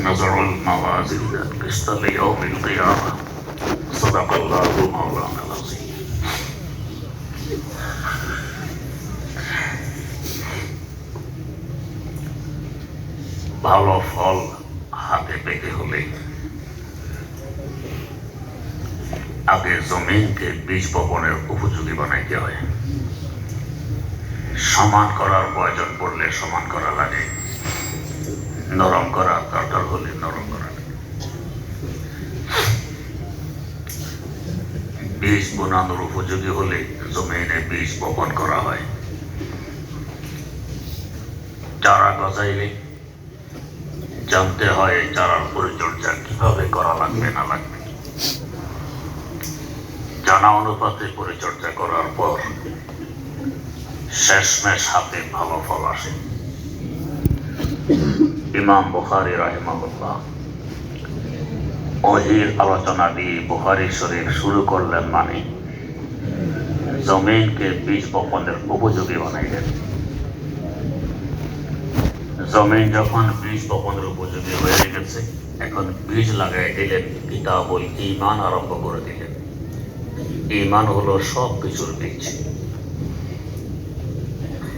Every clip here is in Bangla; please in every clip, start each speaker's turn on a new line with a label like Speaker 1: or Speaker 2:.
Speaker 1: ونضع الموازين القسط ليوم القيامة صدق الله مولانا العظيم. ভালো ফল হাতে পেতে হলে আগে জমিনকে বীজ বপনের উপযোগী বানাইতে হয়। সমান করার প্রয়োজন পড়লে সমান করা লাগে, নরম করা দরকার হলে নরম করা লাগে। বীজ বোনানোর উপযোগী হলে জমিনে বীজ বপন করা হয়। চারা গজাইলে জানতে হয় চারার পরিচর্যা কিভাবে করা লাগবে না লাগবে। জানা অনুপাতে পরিচর্যা করার পর শেষমেশ হাতে ভালো ফল আসে। ইমাম বুখারী রাহিমাহুল্লাহ ওহীর আলোচনা দিয়ে বুখারী শরীফ শুরু করলেন, মানে জমিনকে বীজ বপনের উপযোগী বানাইলেন। জমিন যখন বীজ বপনের উপযোগী হয়ে গেছে, এখন বীজ লাগাই দিলেন, কিতাবুল ঈমান আরম্ভ করে দিলেন। ঈমান হলো সব কিছুর বীজ।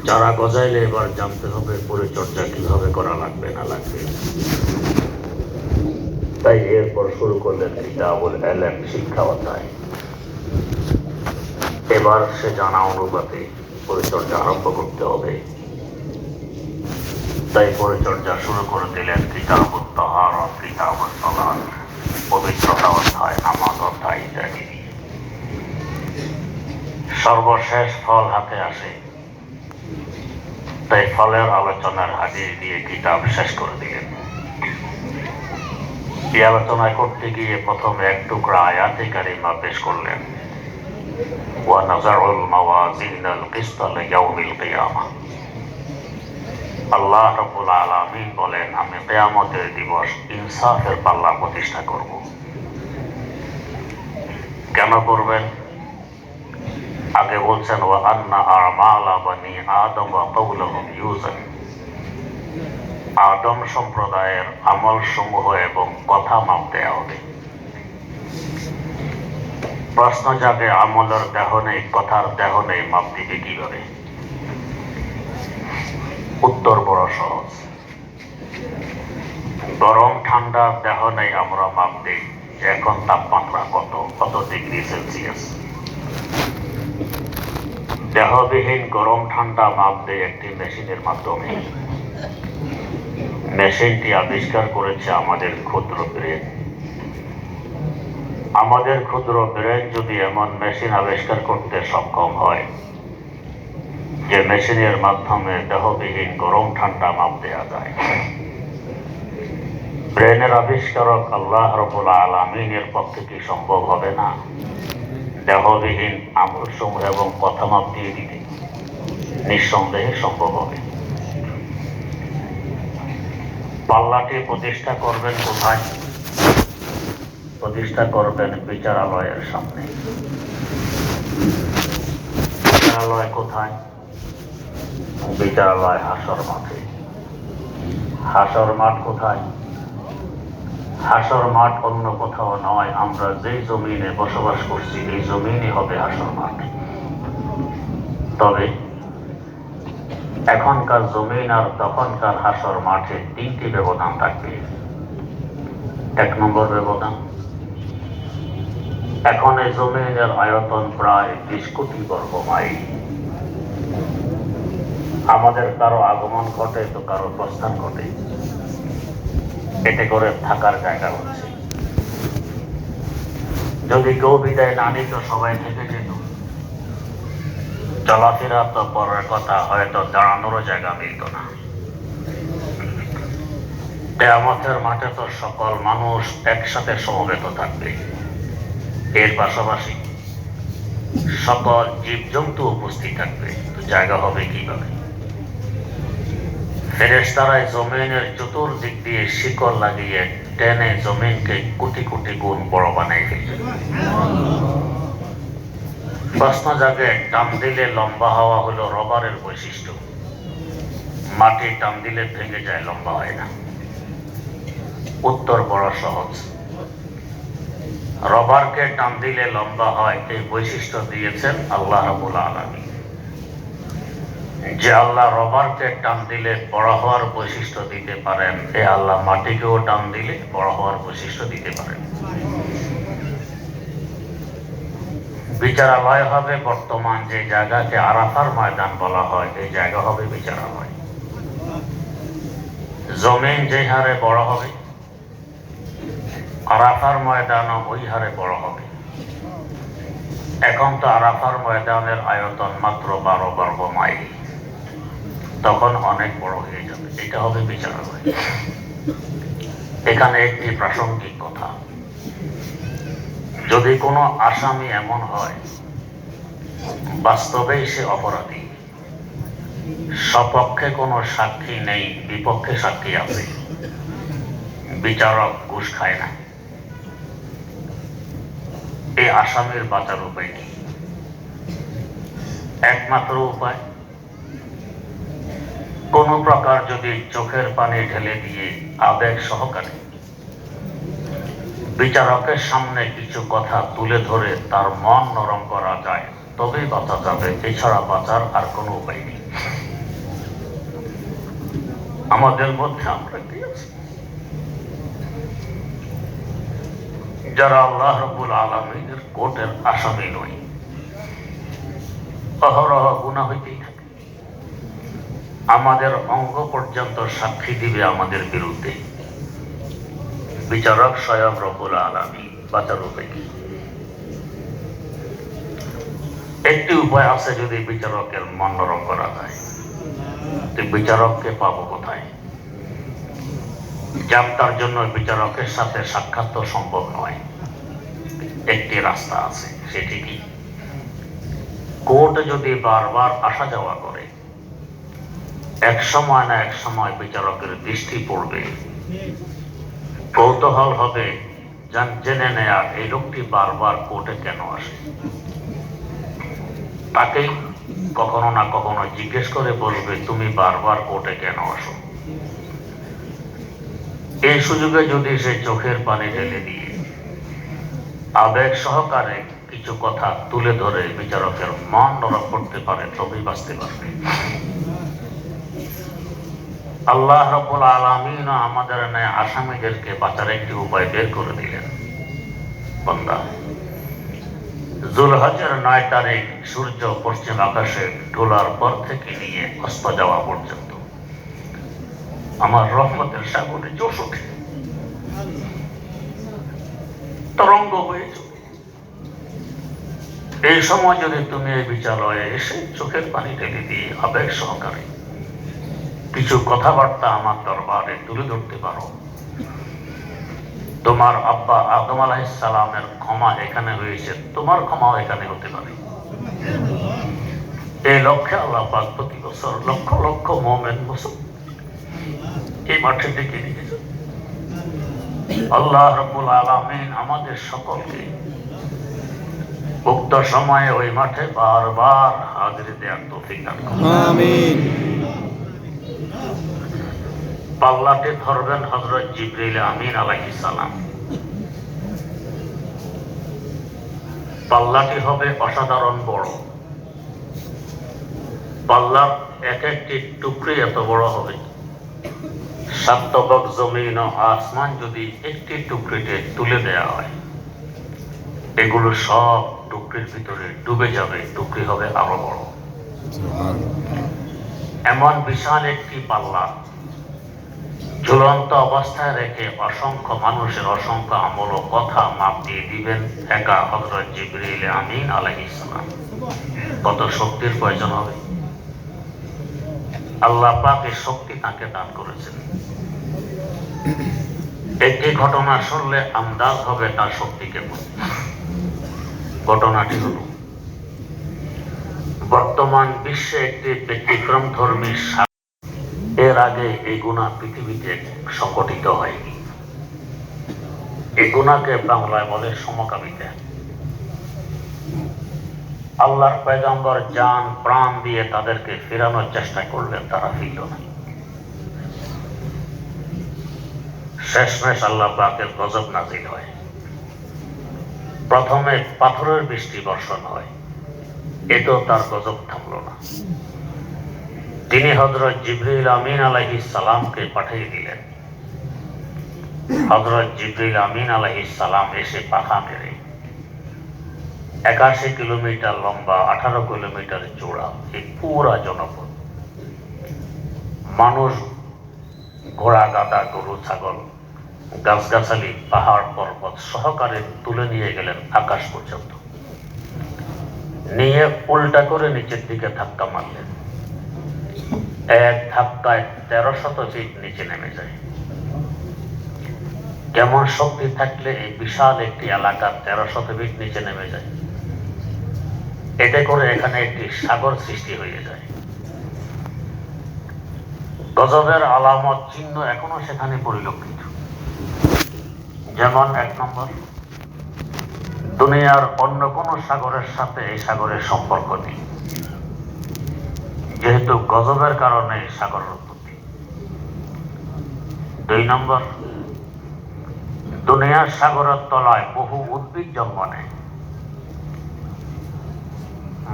Speaker 1: চারা গজাইলে এবার জানতে হবে পরিচর্যা কিভাবে করা লাগবে না লাগবে। তাই এরপর শুরু করলেন কিতাবুল ইলম, শিক্ষা অধ্যায়। এবার সে জানা অনুপাতে পরিচর্যা আরম্ভ করতে হবে। তাই পরিচর্যা শুরু করে দিলেন কিতাবুত তাহারা, কিতাবুস সালাত, পবিত্রতা অধ্যায়, নামাজ অধ্যায় ইত্যাদি। সর্বশেষ ফল হাতে আসে, তাই ফলের আলোচনার হাদিস দিয়ে কিতাব শেষ করে দিলেন। এই আলোচনা করতে গিয়ে প্রথমে এক টুকরা আয়াতে কারিমা পেশ করলেন, ওয়া নাযাউল মাওয়াজিনাল কিসতা লিয়াউমিল কিয়ামাহ। আল্লাহ রাব্বুল আলামিন বলেন, আমি কিয়ামতের দিবস ইনসাফের পাল্লা প্রতিষ্ঠা করব। কেন করবেন? আগে বলছেন, ওয়া আন্না আমালা বানি আদম ওয়া কওলুহুম ইউজান। আদম সম্প্রদায়ের আমল সমূহ এবং কথা মাপ দেয়া হবে। প্রশ্ন জাগে, আমলের দেহ নেই, কথার দেহ নেই, মাপ দিবে কিভাবে? উত্তর বড় সহজ। গরম ঠান্ডা দেহ নেই, আমরা মাপ দিই এখন তাপমাত্রা কত ডিগ্রি সেলসিয়াস। দেহবিহীন গরম ঠান্ডা মাপ দেয় একটি মেশিনের মাধ্যমে। মেশিনটি আবিষ্কার করেছে আমাদের ক্ষুদ্র ব্রেন। আমাদের ক্ষুদ্র ব্রেন যদি এমন মেশিন আবিষ্কার করতে সক্ষম হয় যে মেশিনের মাধ্যমে দেহবিহীন গরম ঠান্ডা মাপ দেয়া যায়, ব্রেনের আবিষ্কারক আল্লাহ রাব্বুল আলামিনের পক্ষে কি সম্ভব হবে না দেহবিহীন আমল সমূহ এবং কথা মাপ দিয়ে দিতে? নিঃসন্দেহে সম্ভব হবে। পাল্লাটি প্রতিষ্ঠা করবেন কোথায়? প্রতিষ্ঠা করবেন বিচারালয়ের সামনে। বিচারালয় কোথায়? বিচারালয় হাসর মাঠে। হাসর মাঠ কোথায়? হাসর মাঠ অন্য কোথাও নয়, আমরা যেই জমিনে বসবাস করছি এই জমিনই হবে হাসর মাঠ। তবে এখনকার জমিন আর তখনকার হাসর মাঠে তিনটি ব্যবধান থাকবে। এক নম্বর ব্যবধান, এখন এই জমিনের আয়তন প্রায় 20 কোটি বর্গ মাইল। আমাদের কারো আগমন ঘটে তো কারো প্রস্থান ঘটে, এতে করে থাকার জায়গা হচ্ছে। যদি কেউ বিদায় না নিত সবাই থেকে যেত, চলাফেরা তো পরের কথা, হয়তো দাঁড়ানোরও জায়গা মিলত না। কিয়ামতের মাঠে তো সকল মানুষ একসাথে সমবেত থাকবে। এর পাশাপাশি সকল জীবজন্তু উপস্থিত থাকবে, তো জায়গা হবে কিভাবে? ফেরেশতারা জমিনের চতুর্দিক দিয়ে শিকল লাগিয়ে টেনে জমিনকে কোটি কোটি গুণ বড় বানাই ফেলবে। প্রশ্ন জাগে, টান দিলে লম্বা হওয়া হলো রবারের বৈশিষ্ট্য। মাটি টান দিলে ভেঙে যায়, লম্বা হয় না। উত্তর বড় সহজ। রবারকে টান দিলে লম্বা হয়, এই বৈশিষ্ট্য দিয়েছেন আল্লাহ রাব্বুল আলামিন। যে আল্লাহ রবারকে টান দিলে বড় হওয়ার বৈশিষ্ট্য দিতে পারেন, এ আল্লাহ মাটিকেও টান দিলে বড় হওয়ার বৈশিষ্ট্য দিতে পারেন। বিচারালয় হবে বর্তমান যে জায়গাকে আরাফার ময়দান বলা হয়, এই জায়গা হবে বিচারালয়। জমিন যে হারে বড় হবে, আরাফার ময়দানও ওই হারে বড় হবে। এখন তো আরাফার ময়দানের আয়তন মাত্র 12 বর্গ মাইল, তখন অনেক বড় হয়ে যাবে। এটা হবে বিচারালয়। এখানে একটি প্রাসঙ্গিক কথা, যদি কোনো আসামি এমন হয় বাস্তবেই সে অপরাধী, সপক্ষে কোনো সাক্ষী নেই, বিপক্ষে সাক্ষী আছে, বিচারক ঘুষ খায় না, এই আসামির বাঁচার উপায় কি? একমাত্র উপায়, কোন প্রকার যদি চোখের পানি ঢেলে দিয়ে আবেগ সহকারে বিচারকের সামনে কিছু কথা তুলে ধরে তার মন নরম করা যায়, তবেই বাঁচা যাবে। এছাড়া বাঁচার আর কোনো উপায় নেই। আমাদের মধ্যে আমরা কি আছি যারা আল্লাহ রাব্বুল আলামিনের কোর্টের আসামি নই? অহরহ গুনাহ হইতেই থাকে। আমাদের অঙ্গ পর্যন্ত সাক্ষী দিবে আমাদের বিরুদ্ধে। বিচারক স্বয়ং রব্বুল আলামিন, বাঁচার উপায় কি? একটি উপায় আছে, যদি বিচারকের মন নরম করা যায়। বিচারককে পাবো কোথায়? যার জন্য বিচারকের সাথে সাক্ষাৎ তো সম্ভব নয়। একটি রাস্তা আছে, সেটি কি? কোর্টে যদি বারবার আসা যাওয়া করে, এক সময় না এক সময় বিচারকের দৃষ্টি পড়বে, কৌতূহল হবে জেনে নেয়া এই লোকটি বারবার কোর্টে কেন আসে। তাকেই কখনো না কখনো জিজ্ঞেস করে বলবে, তুমি বারবার কোর্টে কেন আসো? এই সুযোগে যদি সে চোখের পানি ঢেলে দিয়ে আবেগ সহকারে কিছু কথা তুলে ধরে বিচারকের মন নরম করতে পারে, তবেই বাঁচতে পারবে। আল্লাহ রাব্বুল আলামিন আমাদের ন্যায় আসামিদেরকে বাঁচার একটি উপায় বের করে দিলেন। বান্দা, যুলহজ্জের 9 তারিখ সূর্য পশ্চিম আকাশে ঢোলার পর থেকে নিয়ে অস্ত যাওয়া পর্যন্ত আমার রহমতের সাগরে জোশ ওঠে, তরঙ্গ হয়ে চলে। এই সময় যদি তুমি এই বিচারালয়ে এসে চোখের পানি ঢেলে দিয়ে আবেগ সহকারে কিছু কথাবার্তা আমার দরবারে তুলে ধরতে পারো, তোমার আব্বা আদম আলাইহিস সালামের ক্ষমা এখানে হয়েছে, তোমার ক্ষমাও এখানে হতে পারে। এই লক্ষ্যে আল্লাহ পাক প্রতি বছর লক্ষ লক্ষ মুমিন মুসলমান এই মাঠে ডেকে নিয়ে যান। আল্লাহ রাব্বুল আলামিন আমাদের সকলকে উক্ত সময়ে ওই মাঠে বারবার হাজিরি দেওয়ার তৌফিক দান করুন। আমিন। পাল্লাটি ধরবেন হযরত জিবরিল আমিন আলাইহিস সালাম। পাল্লাটি হবে অসাধারণ বড়। পাল্লার এক একটি টুকরি এত বড় হবে, 7 তবক জমিন ও আসমান যদি একটি টুকরিতে তুলে দেয়া হয়, এগুলো সব টুকরির ভিতরে ডুবে যাবে। টুকরি হবে আরো বড়। এমন বিশাল একটি পাল্লা ঝুলন্ত অবস্থায় রেখে অসংখ্য মানুষের অসংখ্য আমল ও কথা মাপ দিয়ে দিবেন একা হযরত জিবরিল আমিন আলাইহিস সালাম। কত শক্তির প্রয়োজন হবে! আল্লাহ পাক এই শক্তি তাকে দান করেছেন। একটি ঘটনা শুনলে আন্দাজ হবে তার শক্তি কেমন। ঘটনাটি হল, বর্তমান বিশ্বে একটি ব্যতিক্রম ধর্মী, এর আগে এই গুনাহ পৃথিবীতে সংগঠিত হয়নি। এই গুনাহকে বাংলায় বলে সমকামিতা। আল্লাহর পয়গম্বর জান প্রাণ দিয়ে তাদেরকে ফেরানোর চেষ্টা করলেন, তারা ফিরল না। শেষমেশ আল্লাহ পাকের গজব নাজিল হয়। প্রথমে পাথরের বৃষ্টি বর্ষণ হয়, এতেও তার গজব থামল না। তিনি হযরত জিবরিল আমিন আলাইহিস সালামকে পাঠিয়ে দিলেন। হযরত জিবরিল আমিন আলাইহিস সালাম এসে পাখা মেরে 81 কিলোমিটার লম্বা, 18 কিলোমিটার চওড়া এই পুরা জনপদ, মানুষ, ঘোড়া, গাধা, গরু, ছাগল, গাছগাছালি, পাহাড় পর্বত সহকারে তুলে নিয়ে গেলেন আকাশ পর্যন্ত। নিয়ে উল্টা করে নিচের দিকে ধাক্কা মারলেন। এক ধাক্কায় 1300 ফিট নিচে নেমে যায়। কেমন শক্তি থাকলে এই বিশাল একটি এলাকা 1300 ফিট নিচে নেমে যায়? এতে করে এখানে একটি সাগর সৃষ্টি হয়ে যায়। গজবের আলামত চিহ্ন এখনো সেখানে পরিলক্ষিত। যেমন 1 নম্বর, দুনিয়ার অন্য কোন সাগরের সাথে এই সাগরের সম্পর্ক নেই, যেহেতু গজবের কারণে সাগরের উৎপত্তি। 2 নম্বর, দুনিয়ার সাগরের তলায় বহু উদ্ভিদ জন্ম নেয়,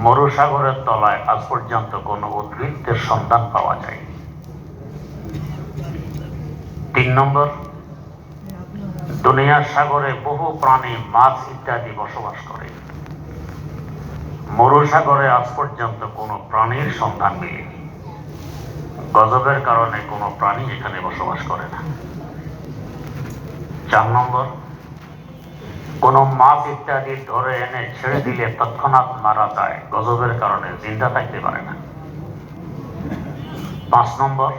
Speaker 1: মরুসাগরের তলায় আজ পর্যন্ত কোন উদ্ভিদের সন্ধান পাওয়া যায়। 3 নম্বর, দুনিয়ার সাগরে বহু প্রাণী, মাছ ইত্যাদি বসবাস করে, মরুসাগরে আজ পর্যন্ত কোনো প্রাণীর সন্ধান মেলেনি। গজবের কারণে কোনো প্রাণী এখানে বসবাস করে না। 4 নম্বর, কোন মাছ ইত্যাদি ধরে এনে ছেড়ে দিলে তৎক্ষণাৎ মারা যায়, গজবের কারণে জিন্দা থাকতে পারে না। 5 নম্বর,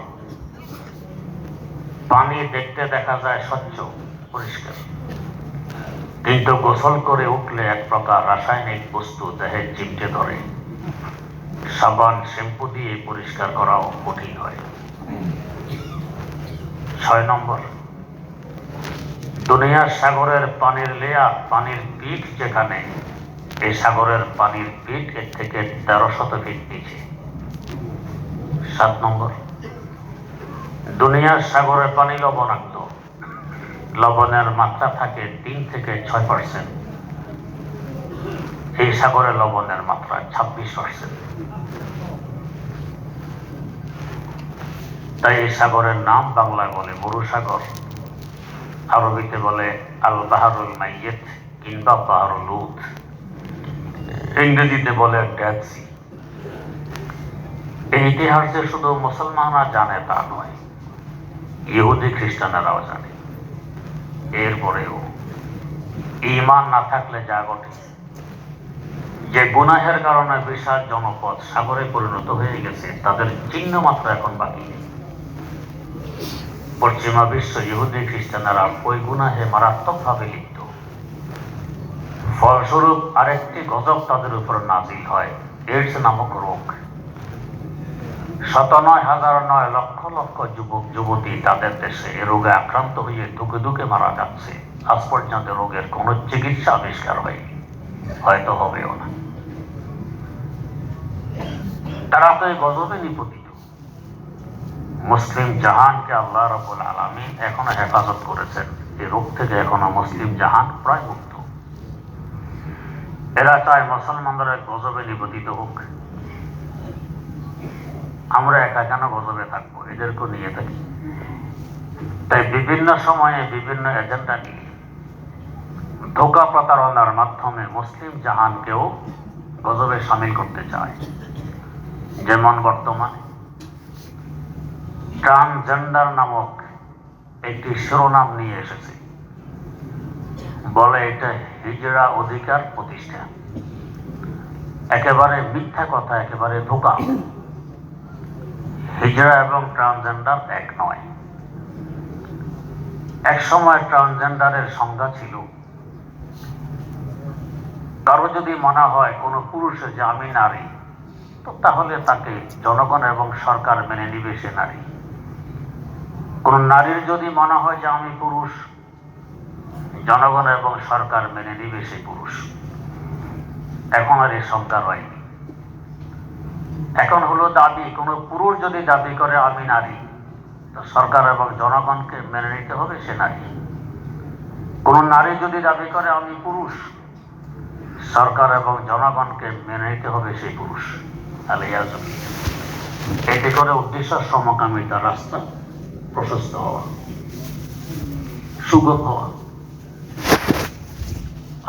Speaker 1: পানি দেখতে দেখা যায় স্বচ্ছ, পরিষ্কার, কিন্তু গোসল করে উঠলে এক প্রকার রাসায়নিক বস্তু দেহে চিমটে ধরে, সাবান, শ্যাম্পু দিয়ে পরিষ্কার করাও কঠিন হয়। 6 নম্বর, দুনিয়ার সাগরের পানির লেয়ার, পানির পিঠ যেখানে, এই সাগরের পানির পিঠ এর থেকে 1300 ফিট নিচে। 7 নম্বর, দুনিয়ার সাগরের পানি লবণাক্ত, লবণের মাত্রা থাকে 3 থেকে 6%, এই সাগরে লবণের মাত্রা 26%। তাই এই সাগরের নাম বাংলায় বলে মরুসাগর, আরবিতে বলে আল বাহরুল মাইয়িত কিংবা বাহরুল লুত, ইংরেজিতে বলে ডেড সি। এই ইতিহাস যে শুধু মুসলমানরা জানে তা নয়, ইহুদি খ্রিস্টানেরাও জানে। এরপরেও ঈমান না থাকলে যা ঘটে, যে গুনাহের কারণে বিশাল জনপদ সাগরে পরিণত হয়ে গেছে, তাদের চিহ্ন মাত্র এখন বাকি নেই। পশ্চিমা বিশ্ব ইহুদি খ্রিস্টানেরা ওই গুনাহে মারাত্মকভাবে লিপ্ত। ফলস্বরূপ আরেকটি গজব তাদের উপর নাজিল হয়, এইডস নামক রোগ। ৯৭,০০০ লক্ষ লক্ষ যুবক যুবতী তাদের দেশে এ রোগে আক্রান্ত হয়ে ধুকে ধুকে মারা যাচ্ছে। আজ পর্যন্ত রোগের কোন চিকিৎসা আবিষ্কার হয়নি, হয়তো হবেও না। তারা তো এই গজবে নিপতিত। মুসলিম জাহানকে আল্লাহ রাব্বুল আলামিন এখনো হেফাজত করেছেন, এই রোগ থেকে এখনো মুসলিম জাহান প্রায় মুক্ত। এরা চায় মুসলমানরা গজবে নিপতিত হোক। আমরা একা কেন গজবে থাকবো, এদেরকে নিয়ে থাকি। তাই বিভিন্ন সময়ে বিভিন্ন এজেন্ডা নিয়ে ধোঁকা প্রতারণার মাধ্যমে মুসলিম জাহানকেও গজবে সামিল করতে চায়। যেমন বর্তমানে ট্রান্সজেন্ডার নামক একটি শিরোনাম নিয়ে এসেছে, বলে এটা হিজড়া অধিকার প্রতিষ্ঠা। একেবারে মিথ্যা কথা, একেবারে ধোঁকা। হিজড়া এবং ট্রান্সজেন্ডার এক নয়। এক সময় ট্রান্সজেন্ডারের সংজ্ঞা ছিল, কারো যদি মনে হয় কোনো পুরুষে যে আমি নারী, তো তাহলে তাকে জনগণ এবং সরকার মেনে নিবে সে নারী। কোন নারীর যদি মনে হয় যে আমি পুরুষ, জনগণ এবং সরকার মেনে নিবে সে পুরুষ। এখন আর এই সংজ্ঞা হয়নি। এখন হলো দাবি, কোন পুরুষ যদি দাবি করে আমি নারী, তো সরকার এবং জনগণকে মেনে নিতে হবে সে নারী। কোন নারী যদি দাবি করে আমি পুরুষ, সরকার এবং জনগণকে মেনে নিতে হবে সেই পুরুষ। এতে করে উদ্দেশ্য সমকামিতার রাস্তা প্রশস্ত হওয়া, সুগম হওয়া।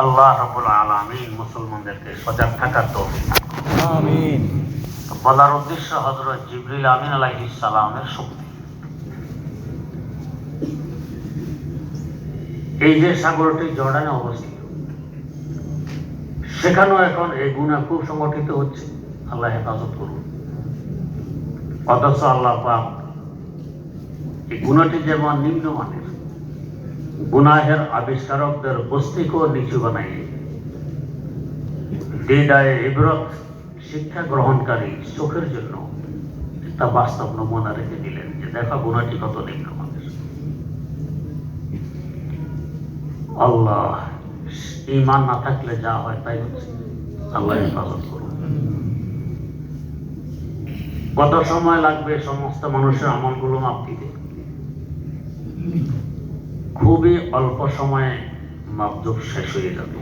Speaker 1: আল্লাহ রাব্বুল আলামিন মুসলমানদেরকে সজাগ থাকার তৌফিক দান করুন। আমিন। বলার উদ্দেশ্য হযরত জিবরিল আমিন আলাইহিস সালামের শক্তি। এই যে সাগরটি জর্ডানে অবস্থিত, সেখানেও এখন এই গুনাহ খুব সংগঠিত হচ্ছে। আল্লাহ হেফাজত করুন। অথচ আল্লাহ পাক এই গুনাহটি যেমন নিম্নমানের, গুনাহের আবিষ্কারকদের বস্তিকেও নিচু বানাইয়ে হৃদয়ে ইবরত শিক্ষা গ্রহণকারী চোখের জন্য একটা বাস্তব নমুনা রেখে দিলেন যে দেখো গুনাহটি কত নিম্নমানের। আল্লাহ, ঈমান না থাকলে যা হয় তাই হচ্ছে। আল্লাহ হেফাজত করুন। কত সময় লাগবে সমস্ত মানুষের আমলগুলো মাপ দিতে? খুবই অল্প সময়ে মাপজোপ শেষ হয়ে যাবে।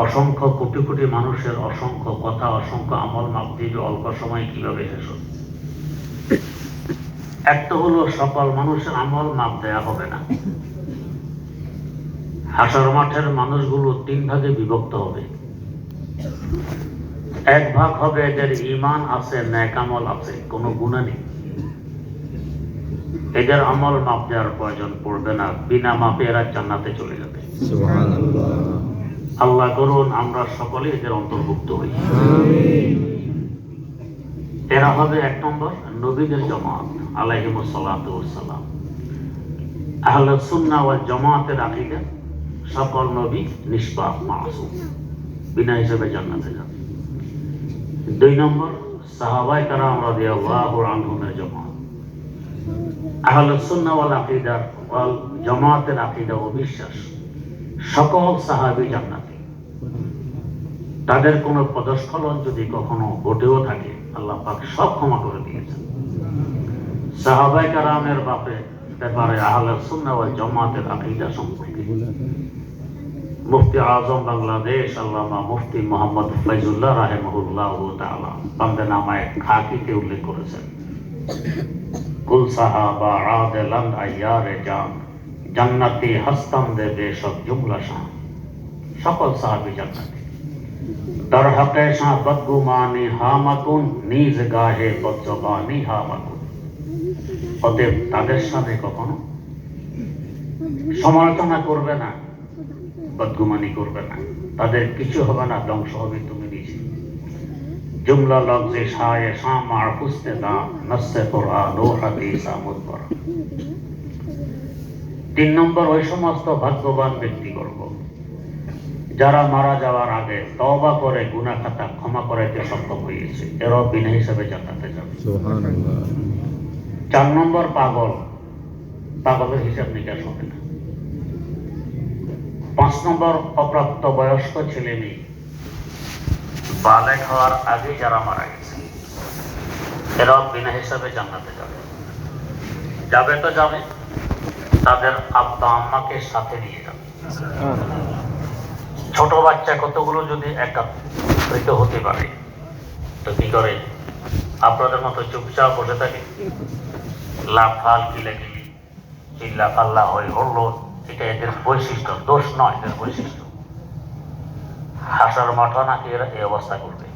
Speaker 1: অসংখ্য কোটি কোটি মানুষের অসংখ্য কথা, অসংখ্য আমল মাপ দিবে অল্প সময়ে কিভাবে শেষ হবে? একটা হলো সকল মানুষের আমল মাপ দেয়া হবে না। হাসর মাঠের মানুষগুলো 3 ভাগে বিভক্ত হবে। এক ভাগ হবে এদের ঈমান আছে, নেক আমল আছে, কোনো গুনাহ নেই, এদের আমল মাপ দেওয়ার প্রয়োজন পড়বে না, বিনা মাপে এরা জান্নাতে চলে যাবে। সুবহানাল্লাহ। আল্লাহ করুন আমরা সকলে এদের অন্তর্ভুক্ত হই। আমিন। এরা হবে 1 নম্বর নবীদের জামাত আলাইহিমুস সালাতু ওয়াস সালাম। আহলুস সুন্নাহ ওয়াল জামাতের আকীদা সকল নবী নিষ্পাপ মাসুম, বিনা হিসাবে জান্নাতে যাবে। 2 নম্বর সাহাবায়ে কেরাম রাদিয়াল্লাহু আনহুমের জামাত। আহলুস সুন্নাহ ওয়াল আকীদা ওয়াল জামাতের আকীদা ও বিশ্বাস সকল সাহাবী জান্নাতি। তাদের কোনো পদস্খলন যদি কখনো ঘটেও থাকে আল্লাহ পাক সব ক্ষমা করে দিয়েছেন। সাহাবায়ে কেরামের ব্যাপারে আহলুস সুন্নাহ ওয়াল জামাতের আকীদা সম্পর্কে মুফতি আজম বাংলাদেশ আল্লামা মুফতি মোহাম্মদ ফয়জুল্লাহ রাহিমাহুল্লাহ তাআলা বান্দানামায়ে খাকিতে উল্লেখ করেছেন, কুল সাহাবা আদেলান আয়ারে জান জান্নাতি হস্তাম দে বেশক জুমলা শাহ। সকল সাহাবী জান্নাতি। দর হকে শাহ বদগুমানি হামাকুন নিজ গাহে বদজবানি হামাকুন। অতএব তাদের সাথে কখনো সমালোচনা করবে না, বদগুমানি করবে না, তাদের কিছু হবে না, ধ্বংস হবে তুমি নিজে। জুমলা লফজে শায়ে শাম আর হুসনে দাম নসে কুরআন ও হাদিস আমুদবর। 3 নম্বর ওই সমস্ত ভাগ্যবান ব্যক্তিবর্গ যারা মারা যাওয়ার আগে তওবা করে গুনাহ খাতা ক্ষমা করাইতে সক্ষম হয়েছে, এরা বিনা হিসাবে জান্নাতে যাবে। সুবহানাল্লাহ। 4 নম্বর পাগলের হিসাব নিকাশ হবে না। 5 নম্বর অপ্রাপ্ত বয়স্ক ছেলে মেয়ে বালেগ হওয়ার আগে যারা মারা গেছে এরা বিনা হিসাবে জান্নাতে যাবে। যাবে তো যাবে, তাদের আব্বা আম্মাকে সাথে নিয়ে যাবে। ছোট বাচ্চা কতগুলো যদি একত্রিত হতে পারে তো কি করে? আপনাদের মতো চুপচাপ বসে থাকে? লাফাল কিলাকিলি চিল্লা পাল্লা হয়ে হলো, এটা এদের বৈশিষ্ট্য, দোষ নয়, এদের বৈশিষ্ট্য। হাসার মাঠা নাকি এরা এই অবস্থা করবে?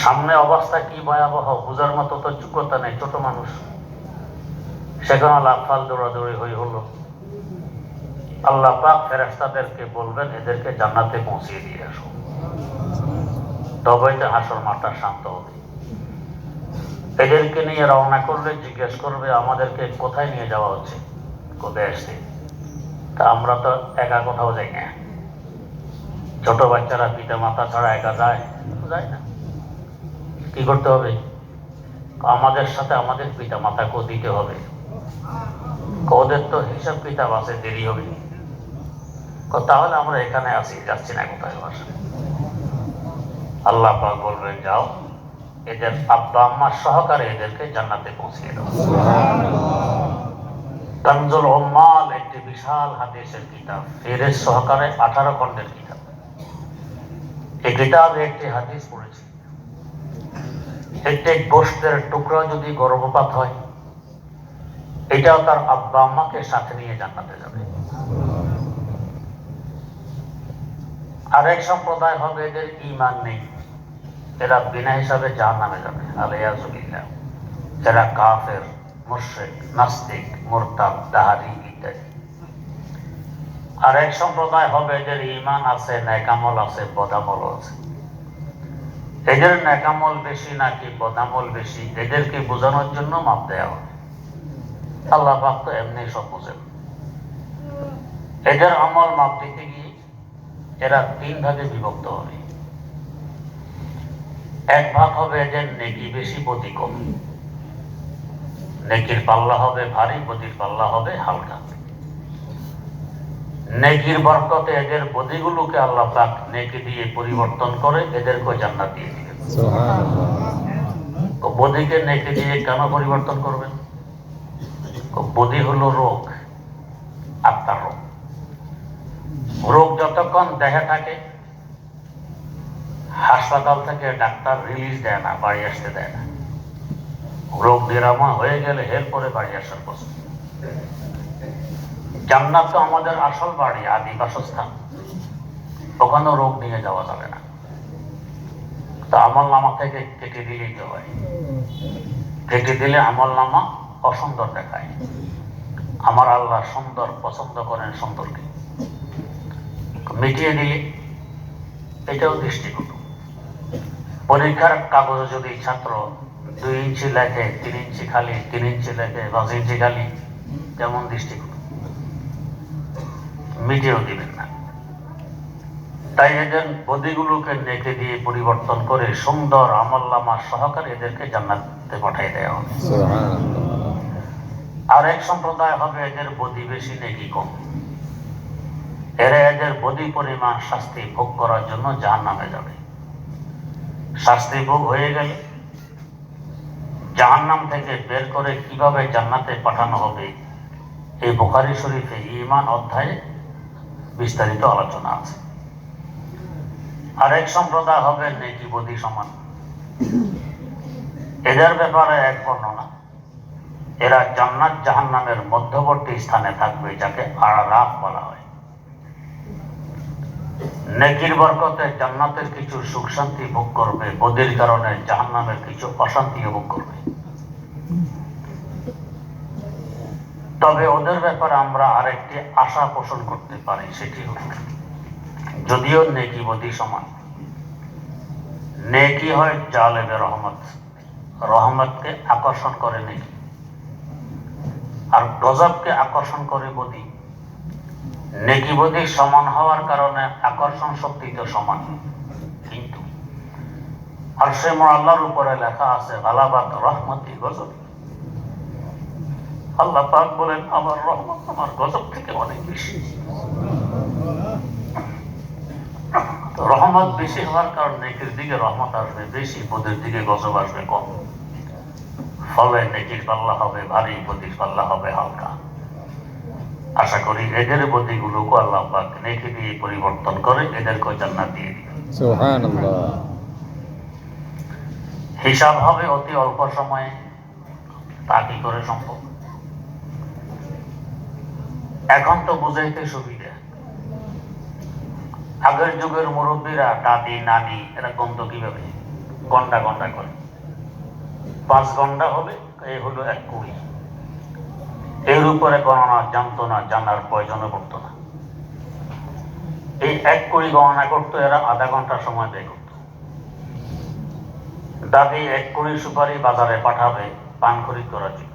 Speaker 1: সামনে অবস্থা কি ভয়াবহ বোঝার মতো তো যোগ্যতা নেই, ছোট মানুষ, সেখানে লাফাল দৌড়াদৌড়ি হয়ে হলো। আল্লাহ পাক ফেরেশতাদেরকে বলবেন এদেরকে জান্নাতে পৌঁছিয়ে দিয়ে আসো, তবেই তো হাসর মাঠটা শান্ত হবে। এদেরকে নিয়ে রওনা করলে জিজ্ঞেস করবে আমাদেরকে কোথায় নিয়ে যাওয়া হচ্ছে, কোথায় আসছে? তা আমরা তো একা কোথাও যাই না। ছোট বাচ্চারা পিতা মাতা ছাড়া একা যায় না। কি করতে হবে? আমাদের সাথে আমাদের পিতা মাতাকেও দিতে হবে। ওদের তো হিসাব কিতাব আছে, দেরি হবে। তাহলে আমরা এখানে আছি, যাচ্ছি না কোথায় বাসা। আল্লাহ পাক বলবেন যাও, এদের আব্বা আম্মার সহকারে এদেরকে জান্নাতে পৌঁছিয়ে দেওয়া। কানজুল উম্মাল একটি বিশাল হাদিসের কিতাব, ফেরেশ সহকারে 18 খণ্ডের কিতাব। এই কিতাবে একটি হাদিস পড়েছি, একটি গোশতের টুকরা যদি গর্ভপাত হয়, এটাও তার আব্বা আম্মাকে সাথে নিয়ে জান্নাতে যাবে। আরেক সম্প্রদায় হবে এদের ঈমান নেই, এরা বিনা হিসাবে জাহান্নামে যাবে, আলিয়াযু বিল্লাহ। এরা কাফের, মুশরিক, নাস্তিক, মুরতাদ, দাহারি ইত্যাদি। আরেক সম্প্রদায় হবে এদের ঈমান আছে, নেকামল আছে, বদামল আছে। এদের নেকামল বেশি নাকি বদামল বেশি, এদেরকে বোঝানোর জন্য মাপ দেওয়া হবে। আল্লাহ পাক তো এমনি সব বুঝেন। এদের আমল মাপ দিতে গিয়ে এরা 3 ভাগে বিভক্ত হবে। এক ভাগ হবে এদের নেকি বেশি, বদি কম। নেকির পাল্লা হবে ভারী, বদির পাল্লা হবে হালকা। নেকির বরকতে এদের বদিগুলোকে আল্লাহ পাক নেকি দিয়ে পরিবর্তন করে এদেরকে জান্নাত দিয়ে দিবেন। সুবহানাল্লাহ। বদিকে নেকি দিয়ে কেন পরিবর্তন করবেন? বদি হলো রোগ, আত্মার রোগ। রোগ যতক্ষণ দেহে থাকে, হাসপাতাল থেকে ডাক্তার রিলিজ দেয় না, বাড়ি আসতে দেয় না। রোগ নিরাময় হয়ে গেলে এরপরে বাড়ি আসার প্রশ্ন। জান্নাত তো আমাদের আসল বাড়ি, আদি বাসস্থান, ওখানেও রোগ নিয়ে যাওয়া যাবে না। তা আমল নামা থেকে কেটে দিলেই তো হয়। কেটে দিলে আমল নামা অসুন্দর দেখায়। আমার আল্লাহ সুন্দর পছন্দ করেন সুন্দরকে। মিটিয়ে দিলে এটাও দৃষ্টিকটু। পরীক্ষার কাগজে যদি ছাত্র 2 ইঞ্চি লেখে, 3 ইঞ্চি খালি, 3 ইঞ্চি লেখে, 5 ইঞ্চি খালি, যেমন দৃষ্টিকটু, মিটিয়েও দিবেন না। তাই এদের বদিগুলোকে নেকে দিয়ে পরিবর্তন করে সুন্দর আমলনামা সহকারে এদেরকে জান্নাতে পাঠিয়ে দেওয়া হবে। আর এক সম্প্রদায় হবে এদের বদি বেশি, নেকি কম। এরা এদের বদি পরিমাণ শাস্তি ভোগ করার জন্য জাহান্নামে যাবে। শাস্তি ভোগ হয়ে গেলে জাহান্নাম থেকে বের করে কিভাবে জান্নাতে পাঠানো হবে, এই বুখারী শরীফে ঈমান অধ্যায়ে বিস্তারিত আলোচনা আছে। আরেক সম্প্রদায় হবে নেকি বদি সমান। এদের ব্যাপারে এক বর্ণনা, এরা জান্নাত জাহান্নামের মধ্যবর্তী স্থানে থাকবে, যাকে আরাফ বলা হয়। নেকির বরকতে জান্নাতের কিছু সুখ শান্তি ভোগ করবে, বদির কারণে জাহান্নামের কিছু অশান্তি ভোগ করবে। তবে ওদের ব্যাপারে আমরা আরেকটি আশা পোষণ করতে পারি, সেটি হল, যদিও নেকি বদি সমান, নেকি হয় জালেবে রহমত, রহমতকে আকর্ষণ করে নেকি, আর গজবকে আকর্ষণ করে বদি। নেকি বদি সমান হওয়ার কারণে আকর্ষণ শক্তি তো সমান, কিন্তু আরশে মুআল্লার উপরে লেখা আছে গালাবাত রহমতি গজব। আল্লাহ পাক বলেন, আমার রহমত আমার গজব থেকে অনেক বেশি। রহমত বেশি হওয়ার কারণে নেকির দিকে রহমত আসবে বেশি, বদির দিকে গজব আসবে কম। ফলে নেকির পাল্লা হবে ভারী, বদির পাল্লা হবে হালকা। আশা করি এদের বদিগুলোকে আল্লাহ পাক নেকি দিয়ে পরিবর্তন করে এদেরকে জান্নাত দিয়ে দিবেন। সুবহানাল্লাহ। হিসাব হবে অতি অল্প সময়ে, তা কি করে সম্ভব? এখন তো বুঝাইতে সুবিধা। আগের যুগের মুরব্বীরা, দাদি নানি, এরা গন্ত কিভাবে ঘন্টা ঘন্টা করে। 5 ঘন্টা হলে এই হলো 1 কুড়ি। এর উপরে গণনা জানতো না, জানার প্রয়োজনে পড়তো না। এই 1 কুড়ি গণনা করতো এরা আধা ঘন্টা সময় ব্যয় করত। দাদি 1 কুড়ি সুপারি বাজারে পাঠাবে পান খরিদ করার জন্য,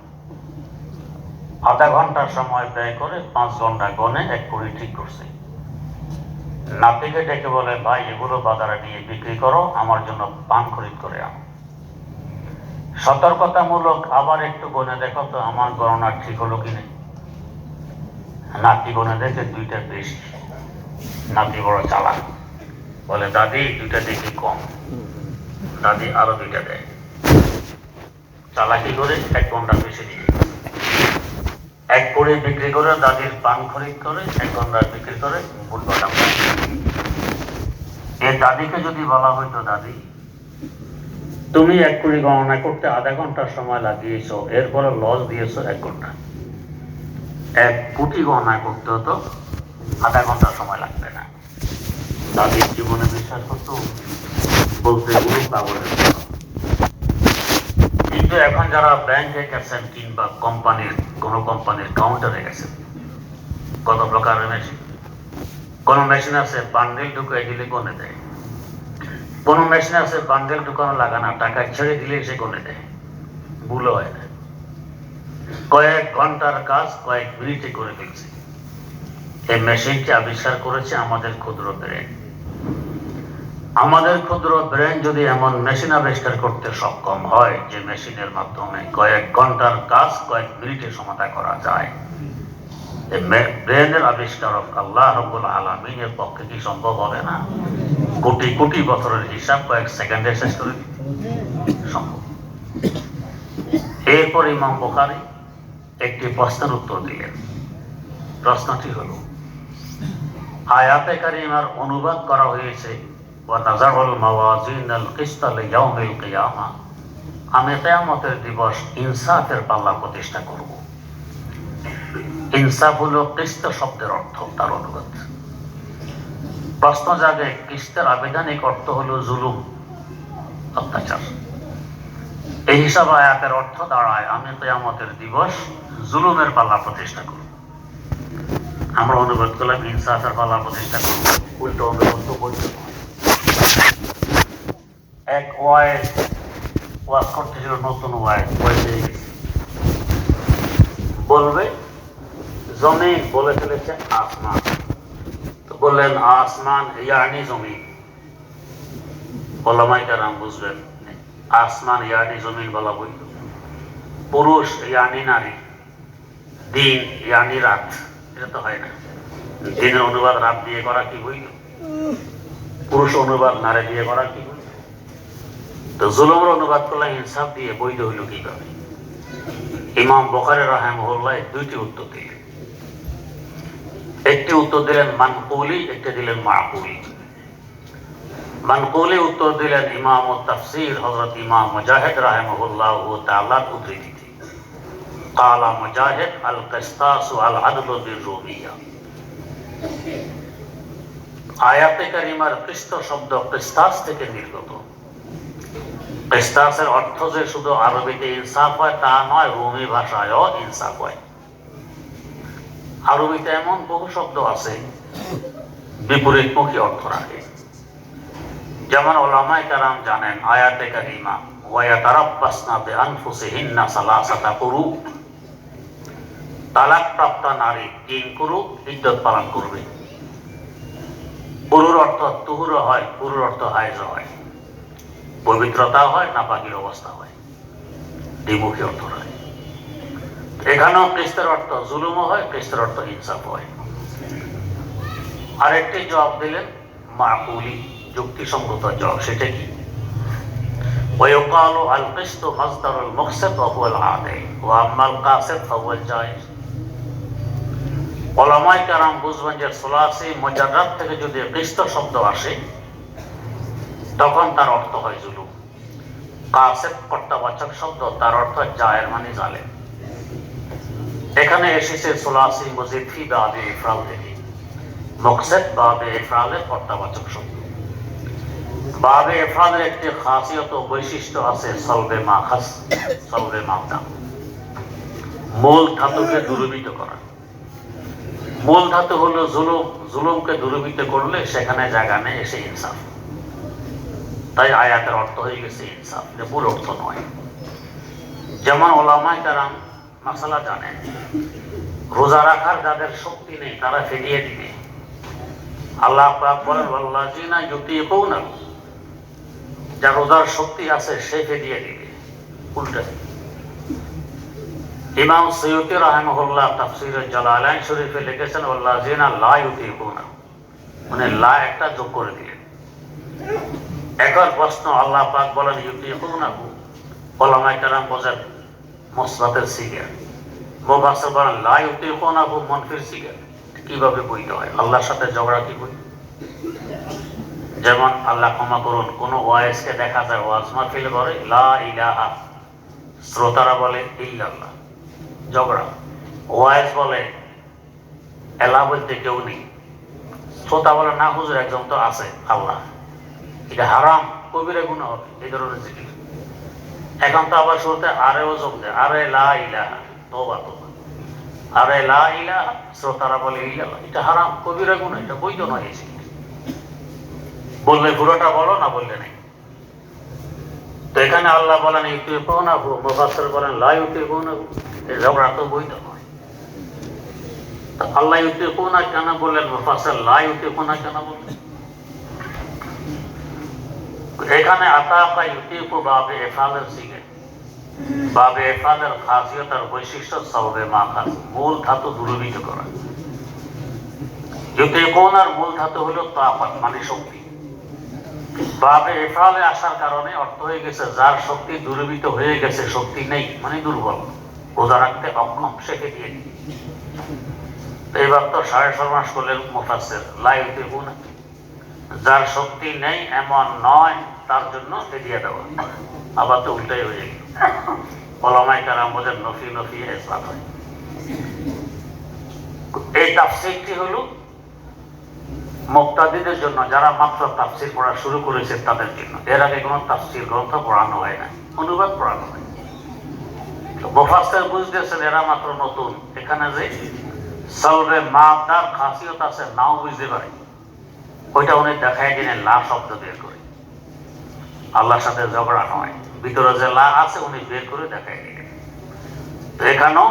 Speaker 1: আধা ঘন্টার সময় ব্যয় করে 5 ঘন্টা গনে 1 কুড়ি ঠিক করছে। নাতিকে ডেকে বলে, ভাই এগুলো বাজারে নিয়ে বিক্রি করো, আমার জন্য পান খরিদ করে আনো। সতর্কতামূলক আবার একটু গনে দেখো তো আমার গণনা ঠিক হলো কিনা। নাতি গনে দেখে 2টা বেশি। নাতি বড় চালাক, বলে দাদি 2টা দেখি কম। দাদি আরো 2টা দেয়। চালাকি করে 1 ঘন্টা বেশি নিয়ে গেছে। 1 কোটি বিক্রি করে দাদির পান খরিদ করে 1 ঘন্টা বিক্রি করে বুট বাদাম। এই দাদিকে যদি বলা হইতো, দাদি তুমি 1 কোটি গণনা করতে আধা ঘন্টার সময় লাগিয়েছো, এরপরে লস দিয়েছো 1 ঘন্টা। 1 কোটি গণনা করতে হতো, আধা ঘন্টা সময় লাগবে না। দাদির জীবনে বিশ্বাস করতো, বলতে এগুলো পাগলের কথা। কিন্তু এখন যারা ব্যাংকে গেছেন কিংবা কোন কোম্পানির কাউন্টারে গেছেন, কত প্রকারের মেশিন। কোন মেশিন আছে বান্ডেল ঢুকিয়ে দিলে গনে দেয়, কোন মেশিন আছে বান্ডেল ঢুকানো লাগে না, টাকা ছেড়ে দিলে সে গনে দেয়, ভুল হয় না। কয়েক ঘন্টার কাজ কয়েক মিনিটে করে ফেলছে। এই মেশিনটি আবিষ্কার করেছে আমাদের ক্ষুদ্র ব্রেন। আমাদের ক্ষুদ্র ব্রেন যদি এমন মেশিন আবিষ্কার করতে সক্ষম হয় যে মেশিনের মাধ্যমে কয়েক ঘন্টার কাজ কয়েক মিনিটে সমাধা করা যায়, ব্রেনের আবিষ্কারক আল্লাহ রাব্বুল আলামিনের পক্ষে কি সম্ভব হবে না কোটি কোটি বছরের হিসাব কয়েক সেকেন্ডে শেষ করে দিতে? সম্ভব। এরপর ইমাম বুখারী একটি প্রশ্নের উত্তর দিলেন। প্রশ্নটি হলো, আয়াতে কারিমার অনুবাদ করা হয়েছে ওয়া নাযাউল মাওয়াজিনাল কিসতা লিয়াউমিল কিয়ামা, আমি কিয়ামতের দিবস ইনসাফের পাল্লা প্রতিষ্ঠা করব। ইনসাফ হলো কিস্ত শব্দের অর্থ, তার অনুবাদ। প্রশ্ন জাগে, কিস্তের আবেদনিক অর্থ হলো জুলুম, অত্যাচার। এই হিসাবে আয়াতের অর্থ দাঁড়ায় আমি কিয়ামতের দিবস জুলুমের পাল্লা প্রতিষ্ঠা করব। আমরা অনুবাদ করলাম ইনসাফের পাল্লা প্রতিষ্ঠা করব, উল্টো অনুবাদ তো বলতে নয়। এক ওয়াজ করতেছিল, নতুন ওয়াজ বলবে জমিন, বলে ফেলেছে আসমান, তো বললেন আসমান ইয়ানি জমিন। ওলামায়ে কেরাম বুঝবেন আসমান ইয়ানি জমিন বলা বই। পুরুষ ইয়ানি নারী, দিন ইয়ানি রাত, এটা তো হয় না। দিনের অনুবাদ রাত দিয়ে করা কি হইল? পুরুষ অনুবাদ নারী দিয়ে করা কি হইল? তো জুলুমের অনুবাদ করলে ইনসাফ দিয়ে বৈধ হইল কিভাবে? ইমাম বুখারী রাহিমাহুল্লাহ 2টি উত্তর দিলেন। একটি উত্তর দিলেন মানকুলি, একটি দিলেন মাকুলি। মানকুলি উত্তর দিলেন ইমাম তাফসীর হযরত ইমাম মুজাহিদ রাহিমাহুল্লাহ তাআলার উদ্ধৃতিতে। ক্বালা মুজাহিদ আল কিসতাসু আল আদলু বির-রুমিয়া। আয়াতে কারিমার কিসত শব্দ কিসতাস থেকে নির্গত। কিসতাসের অর্থ যে শুধু আরবিতে ইনসাফ হয় তা নয়, রুমি ভাষায়ও ইনসাফ হয়। আরবিতে এমন বহু শব্দ আছে বিপরীতমুখী অর্থ রাখে। যেমন ওলামায়ে কেরাম জানেন আয়াতে কারিমা ওয়া ইয়াতারাব্বাসনা বিআনফুসিহিন্না সালাসাতা কুরু, তালাক প্রাপ্ত নারী 3 কুরু ইদ্দত পালন করবে। কুরুর অর্থ তুহুর হয়, কুরুর অর্থ হায়জ হয়, পবিত্রতা হয়, নাপাকির অবস্থা হয়, দ্বিমুখী অর্থ হয়। এখানেও কিস্তের অর্থ জুলুমও হয়, কিস্তের অর্থ ইনসাফ হয়। আরেকটি জবাব দিলেন মাকুলি, যুক্তিসঙ্গত জবাব। সেটা কি? ওয়ায়ুকালু আল কিসতু মাসদারুল মুকসিত ওয়া হুয়াল আদিল ওয়া আম্মাল কাসিত ফাহুয়াল জায়েজ। ওলামায়ে কেরাম বুঝবেন যে সুলাসি মুজাররাদ থেকে যদি কিসত শব্দ আসে তখন তার অর্থ হয় জুলুম। কাসিত কর্তাবাচক শব্দ, তার অর্থ জায়ের মানে জালেম। এখানে এসেছে সুলাসি মুজিদ ফি বাবে ইফরাল থেকে। মুকসিত বাবে ইফরালের কর্তাবাচক শব্দ। বাবে ইফরালের একটি খাসিয়ত ও বৈশিষ্ট্য আছে, সলবে মাখাস, সলবে মাবদা, মূল ধাতুকে দূরীভূত করা। মূল ধাতু হলো জুলুম, জুলুমকে দূরীভূত করলে সেখানে জায়গা নেই এসে ইনসাফ। তাই আয়াতের অর্থ হয়ে গেছে ইনসাফ, মূল অর্থ নয়। যেমন ওলামায়ে কেরাম মাসালা জানেন, রোজা রাখার যাদের শক্তি নেই তারা ফিরিয়ে দিবে। আল্লাহ পাক বলেন ওয়াল্লাযিনা ইউতীকুনা, যার রোজার শক্তি আছে সে ফিরিয়ে দিবে। উল্টা ইমাম সুয়ুতী রাহিমাহুল্লাহ তাফসীরে জালালাইন শরীফে লিখেছেন ওয়াল্লাযিনা লা ইউতীকুনা, মানে লা একটা যোগ করে দিলেন। এখন প্রশ্ন, আল্লাহ পাক বলেন ইউতীকুনা, ওলামায়ে কেরাম বোঝেন মুসলাতের সিগা, মুফাসসির বলেন লা ইউতিকুনাহু মুনফির সিগা। কিভাবে বইতে হয়? আল্লাহর সাথে ঝগড়া কি বই? যেমন আল্লাহ ক্ষমা করুন, কোন ওয়াইজকে দেখা যায় ওয়াজ মাহফিল করে লা ইলাহা, শ্রোতারা বলে ইল্লাল্লাহ, ঝগড়া। ওয়াইজ বলে এলা বলতে কেউ নেই, শ্রোতা বলে না হুজুর একজন তো আছে আল্লাহ। এটা হারাম, কবিরা গুনাহ হবে এই ধরনের জিকির। এখন তো আবার শুরুতে আরেও যোগ দেয়, আরে লা ইলাহা, তওবা তওবা, আরে লা ইলাহা, শ্রোতারা বলে ইল্লাল্লাহ। এটা হারাম, কবিরা গুনাহ, এটা বৈধ নয়। এই জিকির বললে পুরোটা বলো, না বললে নেই। তো এখানে আল্লাহ বলেন ইউতিকুনাহু, মুফাসসির বলেন লা ইউতিকুনাহু, এই ঝগড়া তো বৈধ নয়। তো আল্লাহ ইউতিকুনা কেন বললেন, মুফাসসির লা ইউতিকুনা কেন বললেন? এখানে আতাকা ইউতিকু বাবে ইফআলের সিগে, বাবে ইফআলের খাসিয়ত আর বৈশিষ্ট্য সববে মাখাস, মূল ধাতু দূরীভূত করা। ইউতিকুনার মূল ধাতু হলো তাকাত মানে শক্তি। বাবে ইফআলে আসার কারণে অর্থ হয়ে গেছে যার শক্তি দূরীভূত হয়ে গেছে, শক্তি নেই মানে দুর্বল, রোজা রাখতে অক্ষম, সেকে দিয়ে দিই। এইবার তো সাড়ে সর্বনাশ করলেন মুফাসসির, লা ইউতিকুনা, যার শক্তি নেই এমন নয় তার জন্য ফিদিয়া দেওয়া। আবার তো উল্টাই হয়ে গেল, ওলামায়ে কেরাম বলেন নফি নফি ইসবাত হয়। এই তাফসীরটি হলো মুক্তাদিদের জন্য, যারা মাত্র তাফসীর পড়া শুরু করেছে তাদের জন্য। এর আগে কোনো তাফসীর গ্রন্থ পড়ানো হয় না, অনুবাদ পড়ানো হয়। মুফাসসির বুঝতেছেন এরা মাত্র নতুন, এখানে যে সলবে মাদার খাসিয়ত আছে নাও বুঝতে পারে, ওইটা উনি দেখাই দিলেন লা শব্দ বের করে। আল্লাহর সাথে ঝগড়া নয়, ভিতরে যে লা আছে উনি বের করে দেখাই দিলেন। তো এখানেও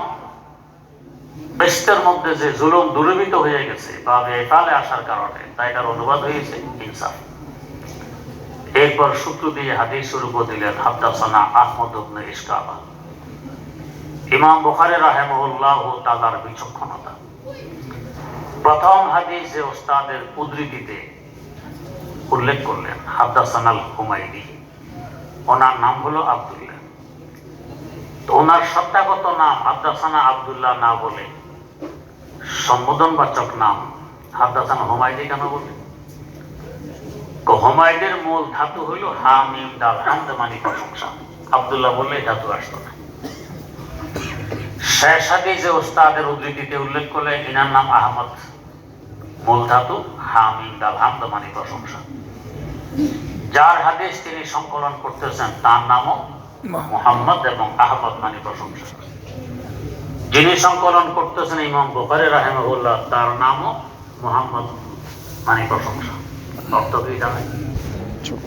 Speaker 1: বেস্তের মধ্যে যে জুলুম দূরীভূত হয়ে গেছে বা বেফালে আসার কারণে, তাই এটার অনুবাদ হয়েছে ইনসাফ। এরপর সূত্র দিয়ে হাদিস শুরু করে দিলেন হাদাসানা আহমদ ইবনে ইসকাবা। ইমাম বুখারী রাহিমাহুল্লাহ তাআলার বিচক্ষণতা। প্রথম হাদিস যে ওস্তাদের উদ্ধৃতিতে উল্লেখ করলেন হাদাসানাল হুমায়দি, ওনার নাম হলো আব্দুল্লাহ। তো ওনার সত্যাগত নাম হাদাসানা আব্দুল্লাহ না বলে সম্বোধনবাচক নাম হাদাসানা হুমায়দি কেন বললেন? হুমায়দের মূল ধাতু হইল হা মিম দাল, হামদ মানে প্রশংসা। আব্দুল্লাহ বললে ধাতু আসতো না। শেষ হাদিস যে ওস্তাদের উদ্ধৃতিতে উল্লেখ করলেন ইনার নাম আহমদ, মূল ধাতু হা মিম দাল, হামদ মানে প্রশংসা। যার হাদিস তিনি সংকলন করতেছেন তার নামও মুহাম্মদ এবং আহমদ মানে প্রশংসা। যিনি সংকলন করতেছেন ইমাম বুখারী রাহিমাহুল্লাহ, তার নামও মুহাম্মদ মানে প্রশংসা। অর্থ কি জানেন?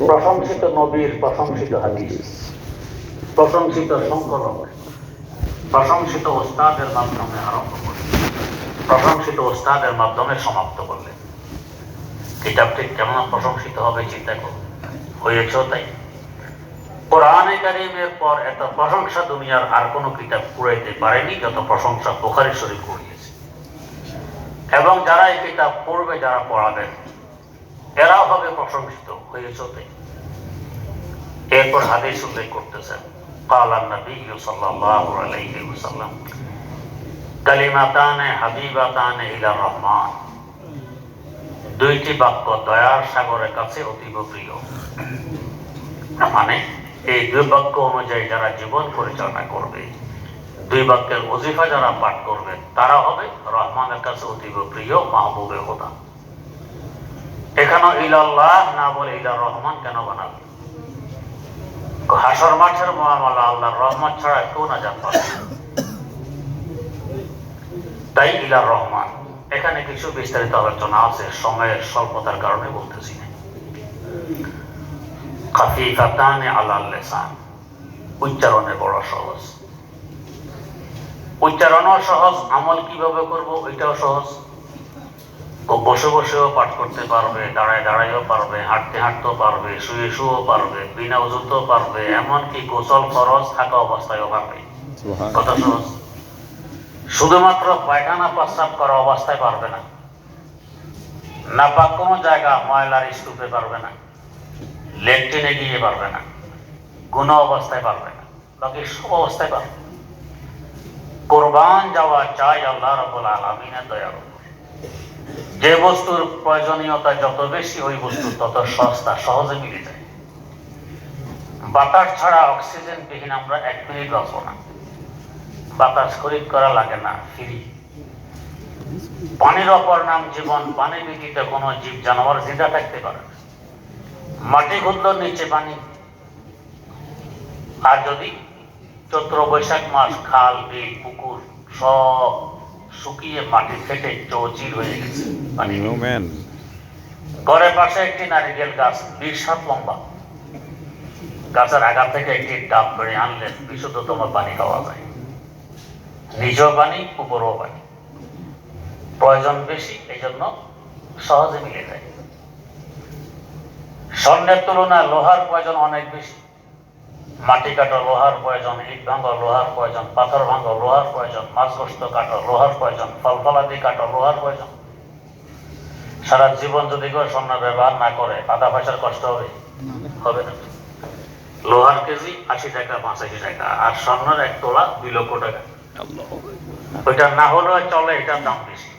Speaker 1: প্রশংসিত নবীর প্রশংসিত হাদিস, প্রশংসিত সংকলন, প্রশংসিত ওস্তাদের মাধ্যমে আরম্ভ করলেন, প্রশংসিত ওস্তাদের মাধ্যমে সমাপ্ত করলেন। কিতাবটি কেমন প্রশংসিত হবে চিন্তা করুন। হয়েছেও তাই। কোরআনে কারীমের পর এত প্রশংসা দুনিয়ার আর কোনো কিতাব কুড়াইতে পারেনি যত প্রশংসা বুখারী শরীফ কুড়িয়েছে। এবং যারা এই কিতাব পড়বে, যারা পড়াবেন, এরাও হবে প্রশংসিত। হয়েছেও তাই। এরপর হাদিস উল্লেখ করতেছেন ক্বালান নবী সাল্লাল্লাহু আলাইহি ওয়াসাল্লাম কালিমাতানে হাবিবাতানে ইলার রহমান, দুইটি বাক্য দয়ার সাগরের কাছে অতীব প্রিয়। মানে এই দুই বাক্য অনুযায়ী যারা জীবন পরিচালনা করবে, দুই বাক্যের ওজিফা যারা পাঠ করবে, তারা হবে রহমানের কাছে অতীব প্রিয়, মাহবুবে খোদা। এখানে ইলাল্লাহ না বলে ইলার রহমান কেন বানাবে? হাসর মাঠের মুআমালা আল্লাহর রহমত ছাড়া কেউ না জানতে পারে, তাই ইলার রহমান। এখানে কিছু বিস্তারিত আলোচনা আছে, সময়ের স্বল্পতার কারণে বলতেছি না। খাফিফাতানে আলাল লিসান, উচ্চারণে বড় সহজ, উচ্চারণও সহজ, আমল কিভাবে করব ওইটাও সহজ। বসে বসেও পাঠ করতে পারবে, দাঁড়ায় দাঁড়াইও পারবে, হাঁটতে হাঁটতেও পারবে, শুয়ে শুয়েও পারবে, বিনা ওযুতেও পারবে, এমনকি গোসল ফরজ থাকা অবস্থায়ও পারবে। কত সহজ! শুধুমাত্র পায়খানা প্রস্রাব করা অবস্থায় পারবে না, নাপাক কোনো জায়গা ময়লার স্তূপে পারবে না, লেট্রিনে গিয়ে পারবে না, কোনো অবস্থায় পারবে না। বাকি সব অবস্থায় পাবে। কোরবান যাওয়া চাই আল্লাহ রাব্বুল আলামিনের দয়ার উপর। যে বস্তুর প্রয়োজনীয়তা যত বেশি, ওই বস্তু তত সস্তা, সহজে মিলে যায়। বাতাস ছাড়া অক্সিজেন বিহীন আমরা 1 মিনিট বাঁচব না। বাতাস খরিদ করা লাগে না, ফ্রি। পানির অপর নাম জীবন, পানি ব্যতীত কোনো জীব জানোয়ার জিন্দা থাকতে পারে না। মাটি খুঁড়ল নিচে পানি, আর যদি চৈত্র বৈশাখ মাস খাল বিল পুকুর সব শুকিয়ে মাটি ফেটে চৌচির হয়ে গেছে পানি। ঘরের পাশে একটি নারিকেল গাছ 20 হাত লম্বা, গাছের আগা থেকে একটি ডাব বেড়ে আনলে বিশুদ্ধতম পানি খাওয়া যায়। নিজেও পানি, উপরও পানি। প্রয়োজন বেশি, এই জন্য সহজে মিলে যায়। স্বর্ণের তুলনায় লোহার প্রয়োজন অনেক বেশি। মাটি কাটো লোহার প্রয়োজন, ইট ভাঙো লোহার প্রয়োজন, পাথর ভাঙো লোহার প্রয়োজন, মাছ গোস্ত কাটো লোহার প্রয়োজন, ফল ফলাদি কাটো লোহার প্রয়োজন। সারা জীবন যদি কেউ স্বর্ণ ব্যবহার না করে, আধা পয়সার কষ্ট হবে? হবে না। লোহার কেজি 80 টাকা 85 টাকা, আর স্বর্ণের 1 তোলা 2 লক্ষ টাকা। ওইটা না হলেও চলে, এটার দাম বেশি।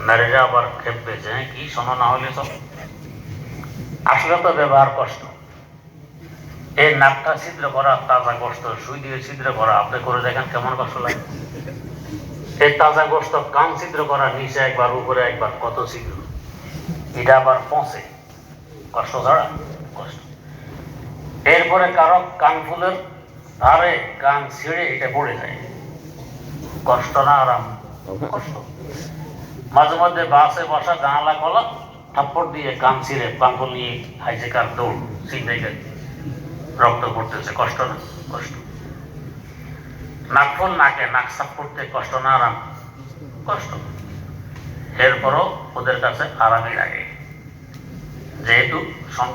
Speaker 1: নারীরা আবার খেপবে যে কি স্বর্ণ না হলে চলে। আসলে তো ব্যবহার কষ্ট। এই নাকটা ছিদ্র করা তাজা গোস্ত সুই দিয়ে ছিদ্র করা, আপনি করে দেখেন কেমন কষ্ট লাগে। এই তাজা গোস্ত কান ছিদ্র করা, নিচে একবার উপরে একবার, কত ছিদ্র। এটা আবার পৌঁছে, কষ্ট ছাড়া কষ্ট। এরপরে কারো কান ফুলের ধারে কান ছিঁড়ে এটা পড়ে যায়, কষ্ট না আরাম? কষ্ট। মাঝে মধ্যে বাসে বসা জানালা খোলা, থাপ্পড় দিয়ে কান ছিঁড়ে কান ফুল নিয়ে হাইজে কার দৌড়, চিন্তাই রক্ত পড়তেছে, কষ্ট না? কষ্ট। নাকফুল নাকে নাক সাপ করতে কষ্ট না আরাম? কষ্ট। এরপরও ওদের কাছে আরামই লাগে, যেহেতু সঙ্গ।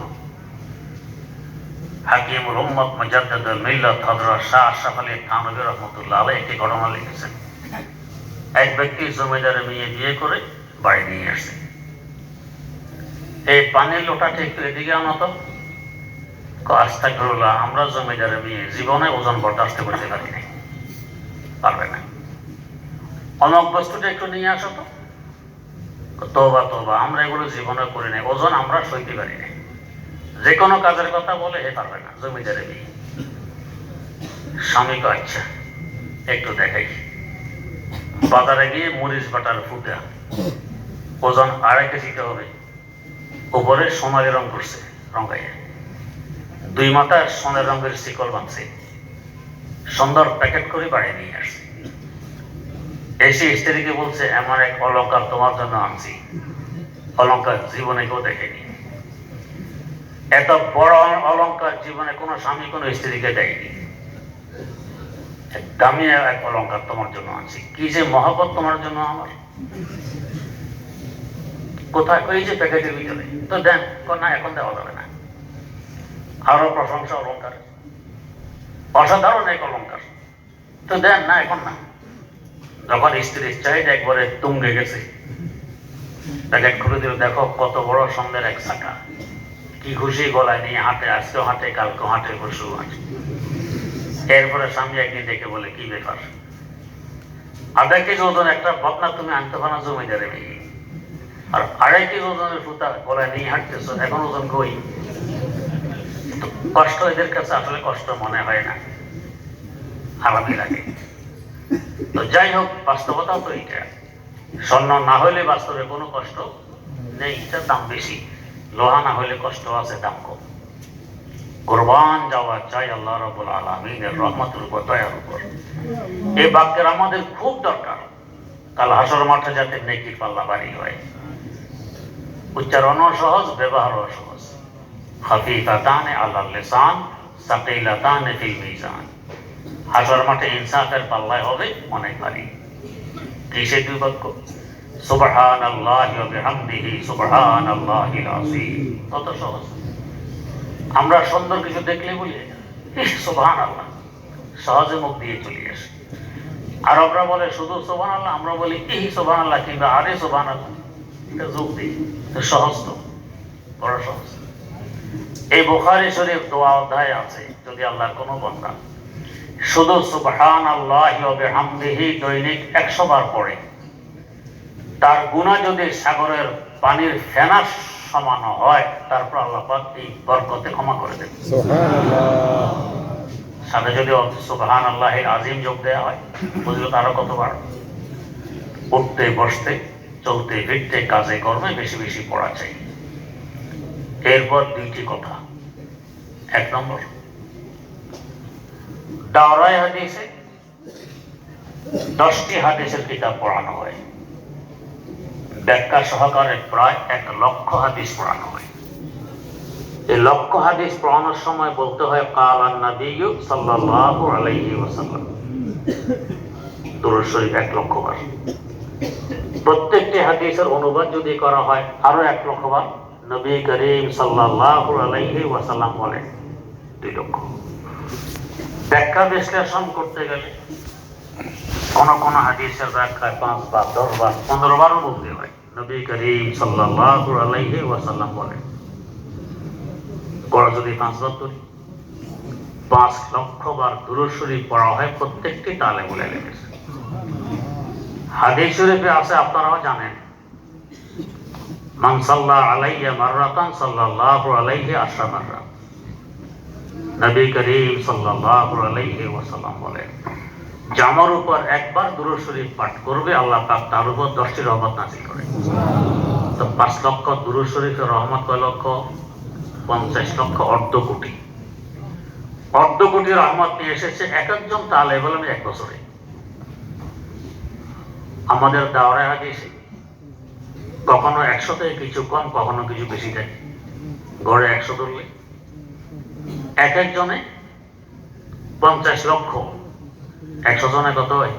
Speaker 1: হাকিমুল উম্মত মুজাদ্দিদুল মিল্লাত হযরত শাহ আশরাফ আলী থানভী রাহমাতুল্লাহ আলাইহি একটি ঘটনা লিখেছেন। এক ব্যক্তি জমিদারের মেয়ে বিয়ে করে বাড়ি নিয়ে আসছে। এই পানির লোটাটি একটু এদিকে আনো তো। আস্তাগফিরুল্লাহ, আমরা জমিদারের মেয়ে জীবনে ওজন বরদাস্ত করতে পারি না, পারবে না। অনক বস্তুটা একটু নিয়ে আসো তো। তওবা তওবা, আমরা এগুলো জীবনে করি নাই, ওজন আমরা সইতে পারি না। যে কোনো কাজের কথা বলে হে পারবে না, জমিদারের মেয়ে। স্বামীকে আচ্ছা একটু দেখাই। বাজারে গিয়ে মরিচ বাটার ফুটা, ওজন 2.5 কেজিতে হবে। উপরে সোনালি রং করছে, রঙাইয়া 2 মাথার সোনার রঙের শিকল বাঁধছে, সুন্দর প্যাকেট করে বাড়ি নিয়ে আসছে। এসে স্ত্রীকে বলছে, আমার এক অলংকার তোমার জন্য আনছি। অলংকার জীবনে কেউ দেখেনি। এত বড় অলংকার জীবনে কোনো স্বামী কোনো স্ত্রীকে দেয়নি। দামি এক অলংকার তোমার জন্য আনছি। কি যে মহব্বত তোমার জন্য আমার। কোথায়? ওই যে প্যাকেটের ভিতরে। তো দেন। না, এখন দেওয়া যাবে না। আরো প্রশংসা অলংকার, অসাধারণ এক অলংকার। তো দেন। না, এখন না। যখন স্ত্রীর চাহিদা একবারে তুঙ্গে গেছে, প্যাকেট খুলে দিল, দেখো কত বড় সন্ধ্যের এক চাকা। কি খুশি গলায় নিয়ে হাঁটে, আজকেও হাঁটে, কালকেও হাঁটে, পরশু হাঁটে। এরপরে স্বামী একদিন দেখে বলে, কি ব্যাপার? 1/2 কেজি ওজন একটা বদনা তুমি আনতে পারো জমিদারে মেয়ে, আর 2.5 কেজি ওজনের ফুতা গলায় নিয়ে হাঁটতেছো, এখন ওজন কই? কষ্ট এদের কাছে আসলে কষ্ট মনে হয় না, আরামই লাগে। তো যাই হোক, বাস্তবতা তো এটা। স্বর্ণ না হইলে বাস্তবে কোনো কষ্ট নেই, এটার দাম বেশি। লোহা না হইলে কষ্ট আছে, দাম কম। কুরবান যাওয়া চাই আল্লাহ রাব্বুল আলামিনের রহমতের উপর, দয়ার উপর। এই বাক্যের আমাদের খুব দরকার, কাল হাসর মাঠে যাতে নেকির পাল্লা বাড়ি হয়। উচ্চারণও সহজ, ব্যবহারও সহজ। খাফিফাতানে আলাল লিসান, সাকিলাতানে ফিল মিজান। হাসর মাঠে ইনসাফের পাল্লায় হবে অনেক ভারী। কিসে 2 বাক্য? সুবহানাল্লাহি ওয়া বিহামদিহি সুবহানাল্লাহিল আযীম। কত সহজ। আমরা সুন্দর কিছু দেখলে বলি সুবহানাল্লাহ, সহজে মুখ দিয়ে চলে আসে। আরবরা বলে শুধু সুবহানাল্লাহ, আমরা বলি এই সুবহানাল্লাহ কিংবা আরে সুবহানাল্লাহ। এটা যোগ দিই, সহজ তো, বড় সহজ। এই বুখারী শরীফ দোয়া অধ্যায় আছে, যদি আল্লাহর কোনো বান্দা শুধু সুবহানাল্লাহি ওয়া বিহামদিহি দৈনিক 100 বার পড়ে, তার গুনাহ যদি সাগরের পানির ফেনা সমান হয়, তারপর আল্লাহ পাক এই বরকতে ক্ষমা করে দেন। সুবহানাল্লাহ। সাথে যদি সুবহানাল্লাহিল আযীম যোগ দেওয়া হয়, বুঝলো তারও কতবার। উঠতে বসতে চলতে ফিরতে কাজে কর্মে বেশি বেশি পড়া চাই। এরপর দুইটি কথা। 1 নম্বর, দাওরায়ে হাদিসে 10টি হাদিসের কিতাব পড়ানো হয়, ব্যাখ্যা সহকারে প্রায় 1 লক্ষ হাদিস পড়ানো হয়। এই লক্ষ হাদিস পড়ানোর সময় বলতে হয় কালান নবিয়্যু সাল্লাল্লাহু আলাইহি ওয়াসাল্লাম, দুরূদ শরীফ 1 লক্ষ বার। প্রত্যেকটি হাদিসের অনুবাদ যদি করা হয় আরো 1 লক্ষ বার নবী করিম সাল্লাল্লাহু আলাইহি ওয়াসাল্লাম বলেন 2 লক্ষ। ব্যাখ্যা বিশ্লেষণ করতে গেলে কোন কোন হাদিসের ব্যাখ্যায় 5 বার 10 বার 15 বারও বলতে হয় নবী করিম সাল্লাল্লাহু আলাইহি ওয়াসাল্লাম বলেন। পড়া যদি 5 বার করি, 5 লক্ষ বার দুরূদ শরীফ পড়া হয় প্রত্যেকটি তালেবুল ইলমের। হাদিস শরীফে আছে, আপনারাও জানেন, মান সাল্লা আলাইয়া মাররাতান সাল্লাল্লাহু আলাইহি আশরা মাররা। নবী করিম সাল্লাল্লাহু আলাইহি ওয়াসাল্লাম বলেন, যে আমার উপর একবার দুরূদ শরীফ পাঠ করবে, আল্লাহ পাক তার উপর 10টি রহমত নাযিল করে। তো 5 লক্ষ দুরূদ শরীফের রহমত কয় লক্ষ? 50 লক্ষ, অর্ধ কোটি। অর্ধ কোটি রহমত নিয়ে এসেছে এক একজন তালেবুল ইলম 1 বছরে। আমাদের দাওরায়ে হাদিসে কখনো 100 থেকে কিছু কম, কখনো কিছু বেশি থাকে। গড়ে 100 ধরলে এক একজনে 50 লক্ষ, 100 জনে কত হয়?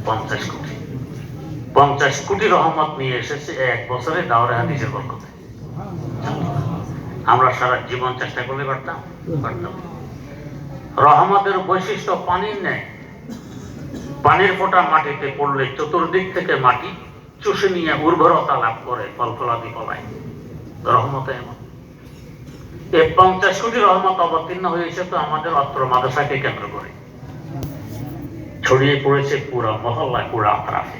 Speaker 1: 50 কোটি। 50 কোটি রহমত নিয়ে এসেছে 1 বছরে দাওরায়ে হাদিসের বরকতে। আমরা সারা জীবন চেষ্টা করলে পারতাম? রহমতের বৈশিষ্ট্য পানির ন্যায়। পানির ফোঁটা মাটিতে পড়লে চতুর্দিক থেকে মাটি চুষে নিয়ে উর্বরতা লাভ করে, ফল ফলাদি ফলায়। রহমত এমন। এই 50 কোটি রহমত অবতীর্ণ হয়েছে তো আমাদের অত্র মাদ্রাসাকে কেন্দ্র করে, ছড়িয়ে পড়েছে পুরো মহল্লায়, পুরো আত্রাফে।